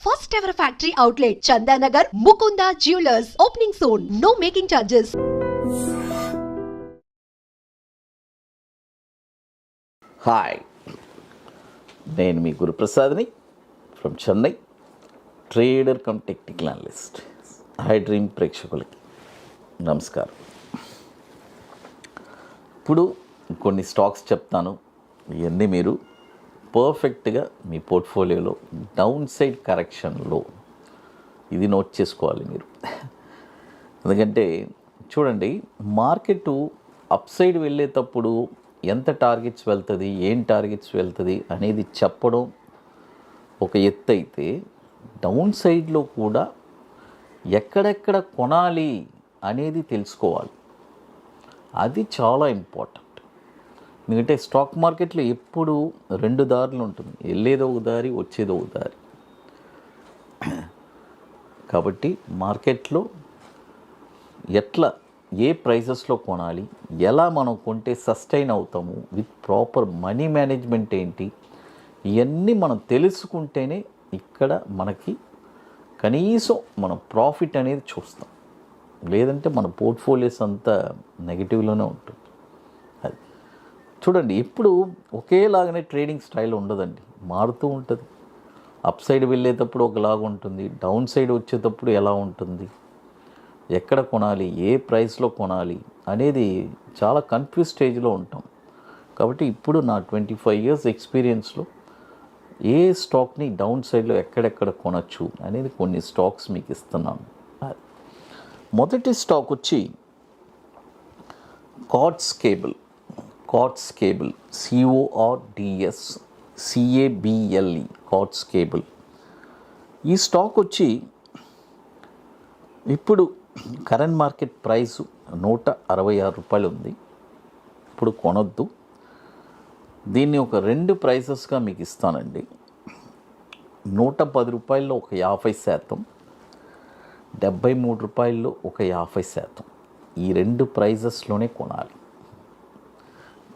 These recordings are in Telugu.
First ever factory outlet, Chandanagar, Mukunda Jewelers. Opening soon. No making charges. Hi, నేను మీ గురుప్రసాద్ని from Chennai, trader cum technical analyst. Hi dream ప్రేక్షకులకి నమస్కారం. ఇప్పుడు కొన్ని స్టాక్స్ చెప్తాను. ఇవన్నీ మీరు పర్ఫెక్ట్గా మీ పోర్ట్ఫోలియోలో డౌన్ సైడ్ కరెక్షన్లో ఇది నోట్ చేసుకోవాలి మీరు. ఎందుకంటే చూడండి, మార్కెట్ అప్ సైడ్ వెళ్ళేటప్పుడు ఎంత టార్గెట్స్ వెళ్తుంది, ఏం టార్గెట్స్ వెళ్తుంది అనేది చెప్పడం ఒక ఎత్తు అయితే, డౌన్ సైడ్లో కూడా ఎక్కడెక్కడ కొనాలి అనేది తెలుసుకోవాలి. అది చాలా ఇంపార్టెంట్. ఎందుకంటే స్టాక్ మార్కెట్లో ఎప్పుడు రెండు దారులు ఉంటుంది, వెళ్ళేదో ఒక దారి, వచ్చేదో ఒక దారి. కాబట్టి మార్కెట్లో ఎట్లా, ఏ ప్రైజెస్లో కొనాలి, ఎలా మనం కొంటే సస్టైన్ అవుతాము, విత్ ప్రాపర్ మనీ మేనేజ్మెంట్ ఏంటి, ఇవన్నీ మనం తెలుసుకుంటేనే ఇక్కడ మనకి కనీసం మనం ప్రాఫిట్ అనేది చూస్తాం. లేదంటే మన పోర్ట్ఫోలియోస్ అంతా నెగిటివ్లోనే ఉంటుంది. అది చూడండి, ఎప్పుడు ఒకేలాగానే ట్రేడింగ్ స్టైల్ ఉండదండి, మారుతూ ఉంటుంది. అప్ సైడ్ వెళ్ళేటప్పుడు ఒకలాగా ఉంటుంది, డౌన్ సైడ్ వచ్చేటప్పుడు ఎలా ఉంటుంది, ఎక్కడ కొనాలి, ఏ ప్రైస్లో కొనాలి అనేది చాలా కన్ఫ్యూజ్ స్టేజ్లో ఉంటాం. కాబట్టి ఇప్పుడు నా 25 years ఎక్స్పీరియన్స్లో ఏ స్టాక్ని డౌన్ సైడ్లో ఎక్కడెక్కడ కొనచ్చు అనేది కొన్ని స్టాక్స్ మీకు ఇస్తున్నాను. మొదటి స్టాక్ వచ్చి cards cable. CORDS CABLE cards cable. ఈ స్టాక్ వచ్చి ఇప్పుడు కరెంట్ మార్కెట్ ప్రైస్ ₹166 ఉంది. ఇప్పుడు కొనొద్దు. దీన్ని ఒక రెండు ప్రైసెస్గా మీకు ఇస్తానండి. ₹110 ఒక 50%, ₹73 ఒక 50%. ఈ రెండు ప్రైజెస్లోనే కొనాలి.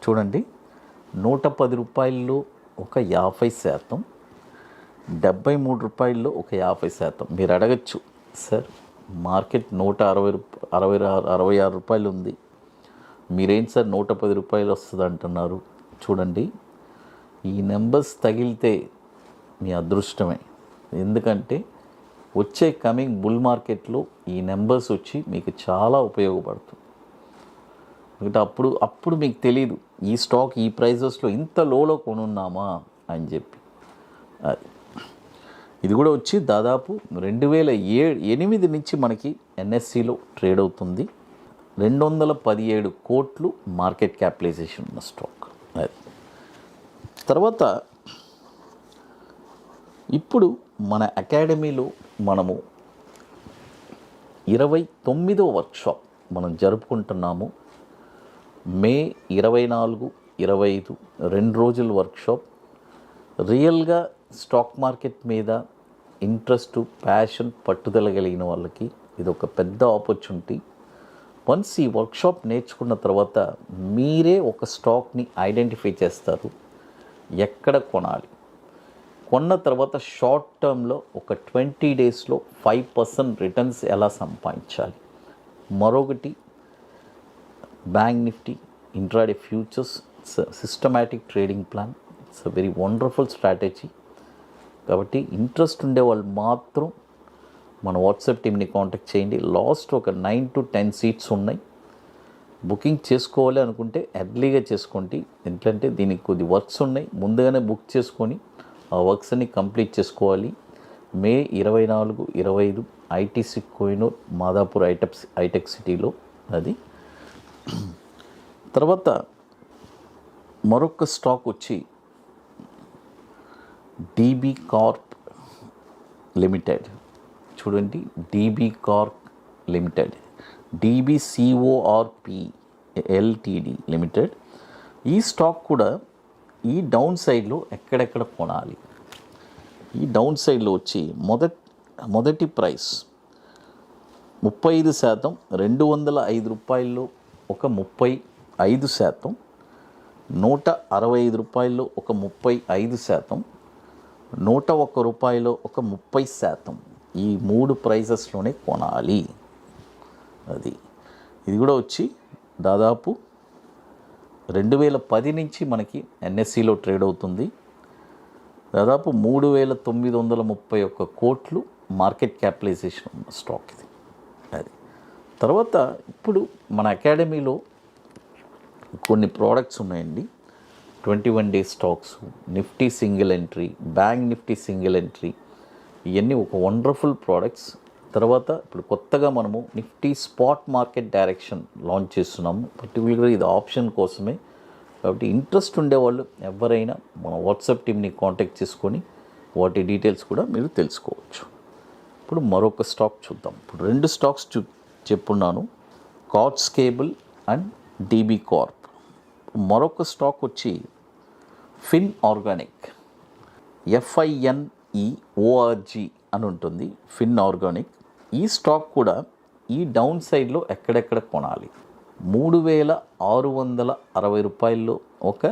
చూడండి, ₹110 ఒక 50%, ₹73 ఒక 50%. మీరు అడగచ్చు, సార్ మార్కెట్ ₹166 ఉంది, మీరేంటి సార్ ₹110 వస్తుంది అంటున్నారు. చూడండి, ఈ నెంబర్స్ తగిలితే మీ అదృష్టమే. ఎందుకంటే వచ్చే కమింగ్ బుల్ మార్కెట్లో ఈ నెంబర్స్ వచ్చి మీకు చాలా ఉపయోగపడుతుంది. ఎందుకంటే అప్పుడు మీకు తెలియదు ఈ స్టాక్ ఈ ప్రైజెస్లో ఇంత లోలో కొనున్నామా అని చెప్పి. అది ఇది కూడా వచ్చి దాదాపు 2008 నుంచి మనకి NSEలో ట్రేడ్ అవుతుంది. 217 కోట్లు మార్కెట్ క్యాపిటలైజేషన్ ఉన్న స్టాక్. అది తర్వాత ఇప్పుడు మన అకాడమీలో మనము 29వ వర్క్షాప్ మనం జరుపుకుంటున్నాము. మే 24, 25 2 రోజుల వర్క్షాప్. రియల్గా స్టాక్ మార్కెట్ మీద ఇంట్రెస్ట్, ప్యాషన్, పట్టుదల కలిగిన వాళ్ళకి ఇది ఒక పెద్ద ఆపర్చునిటీ. వన్స్ ఈ వర్క్షాప్ నేర్చుకున్న తర్వాత మీరే ఒక స్టాక్ని ఐడెంటిఫై చేస్తారు, ఎక్కడ కొనాలి, కొన్న తర్వాత షార్ట్ టర్మ్లో ఒక 20 daysలో 5% రిటర్న్స్ ఎలా సంపాదించాలి. మరొకటి bank Nifty, intraday futures, systematic trading plan. It's a very wonderful strategy. కాబట్టి ఇంట్రెస్ట్ ఉండే వాళ్ళు మాత్రం మన వాట్సాప్ టీమ్ని కాంటాక్ట్ చేయండి. లాస్ట్ ఒక 9 to 10 సీట్స్ ఉన్నాయి. బుకింగ్ చేసుకోవాలి అనుకుంటే ఎర్లీగా చేసుకోండి. ఎందుకంటే దీనికి కొద్ది వర్క్స్ ఉన్నాయి, ముందుగానే బుక్ చేసుకొని ఆ వర్క్స్ అన్ని కంప్లీట్ చేసుకోవాలి. మే 24, 25 ITC కోహినూర్, మాదాపూర్ ఐటెక్ సిటీలో. అది తర్వాత మరొక స్టాక్ వచ్చి DB కార్ప్ లిమిటెడ్. చూడండి, DB Corp limited, DBCORP LTD limited. ఈ స్టాక్ కూడా ఈ డౌన్ సైడ్లో ఎక్కడెక్కడ కొనాలి. ఈ డౌన్ సైడ్లో వచ్చి మొదటి ప్రైస్ 35%, ₹205 ఒక 35%, ₹165 ఒక 35%, రూపాయలో ఒక 30%. ఈ 3 ప్రైజెస్లోనే కొనాలి. ఇది కూడా వచ్చి దాదాపు 2010 నుంచి మనకి ఎన్ఎస్సిలో ట్రేడ్ అవుతుంది. దాదాపు 3,931 కోట్లు మార్కెట్ క్యాపిటలైజేషన్ ఉన్న స్టాక్ ఇది. తర్వాత ఇప్పుడు మన అకాడమీలో కొన్ని ప్రోడక్ట్స్ ఉన్నాయండి. 21 day stocks, Nifty single entry, bank Nifty single entry, ఇవన్నీ ఒక వండర్ఫుల్ ప్రోడక్ట్స్. తర్వాత ఇప్పుడు కొత్తగా మనము Nifty spot market direction launch చేస్తున్నాము. పర్టికులర్గా ఇది ఆప్షన్ కోసమే, కాబట్టి ఇంట్రెస్ట్ ఉండేవాళ్ళు ఎవరైనా మన వాట్సాప్ టీమ్ని కాంటాక్ట్ చేసుకొని వాటి డీటెయిల్స్ కూడా మీరు తెలుసుకోవచ్చు. ఇప్పుడు మరొక స్టాక్ చూద్దాం. ఇప్పుడు 2 స్టాక్స్ చెప్పున్నాను, Cords Cable and DB Corp. మరొక స్టాక్ వచ్చి ఫిన్ ఆర్గానిక్, FINEORG అని ఉంటుంది, ఫిన్ ఆర్గానిక్. ఈ స్టాక్ కూడా ఈ డౌన్ సైడ్లో ఎక్కడెక్కడ కొనాలి. 3,660 రూపాయల్లో ఒక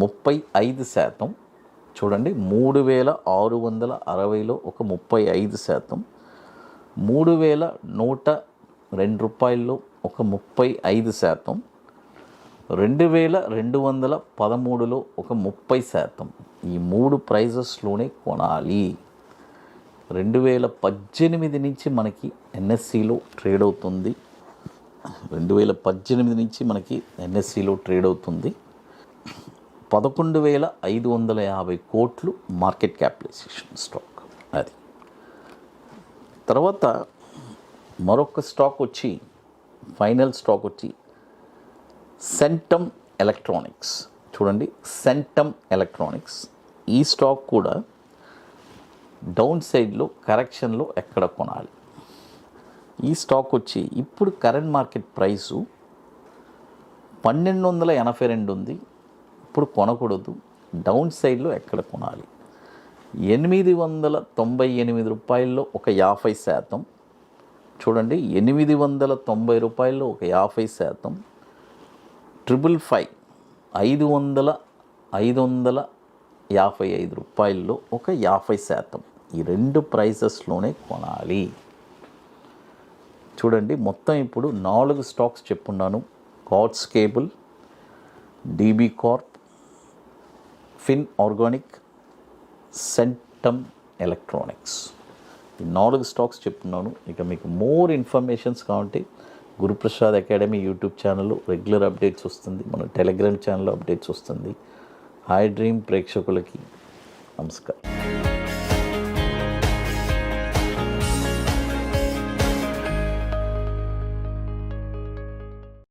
35%. చూడండి, 3,660లో ఒక 35%, 3,102 రూపాయల్లో ఒక 35%, 2,213లో ఒక 30%. ఈ 3 ప్రైజెస్లోనే కొనాలి. 2018 నుంచి మనకి ఎన్ఎస్సిలో ట్రేడ్ అవుతుంది. 2018 నుంచి మనకి ఎన్ఎస్సిలో ట్రేడ్ అవుతుంది. 11,550 కోట్లు మార్కెట్ క్యాపిటలైజేషన్ స్టాక్. అది తర్వాత మరొక స్టాక్ వచ్చి ఫైనల్ స్టాక్ వచ్చి సెంటమ్ ఎలక్ట్రానిక్స్. చూడండి, సెంటమ్ ఎలక్ట్రానిక్స్. ఈ స్టాక్ కూడా డౌన్ సైడ్లో కరెక్షన్లో ఎక్కడ కొనాలి. ఈ స్టాక్ వచ్చి ఇప్పుడు కరెంట్ మార్కెట్ ప్రైసు 1,282 ఉంది. ఇప్పుడు కొనకూడదు. డౌన్ సైడ్లో ఎక్కడ కొనాలి. 898 రూపాయల్లో ఒక 50%. చూడండి, 890 రూపాయల్లో ఒక 50%, 555 రూపాయల్లో ఒక 50%. ఈ 2 ప్రైసెస్లోనే కొనాలి. చూడండి, మొత్తం ఇప్పుడు 4 స్టాక్స్ చెప్పున్నాను. Cords Cable, DB Corp, Fine Organic, Centum Electronics. ఈ 4 స్టాక్స్ చెప్పున్నాను. ఇక మీకు మోర్ ఇన్ఫర్మేషన్స్ కావాలంటే గురుప్రసాద్ అకాడమీ యూట్యూబ్ ఛానల్లో రెగ్యులర్ అప్డేట్స్ వస్తుంది. మన టెలిగ్రామ్ ఛానల్లో అప్డేట్స్ వస్తుంది. హై డ్రీమ్ ప్రేక్షకులకి నమస్కారం.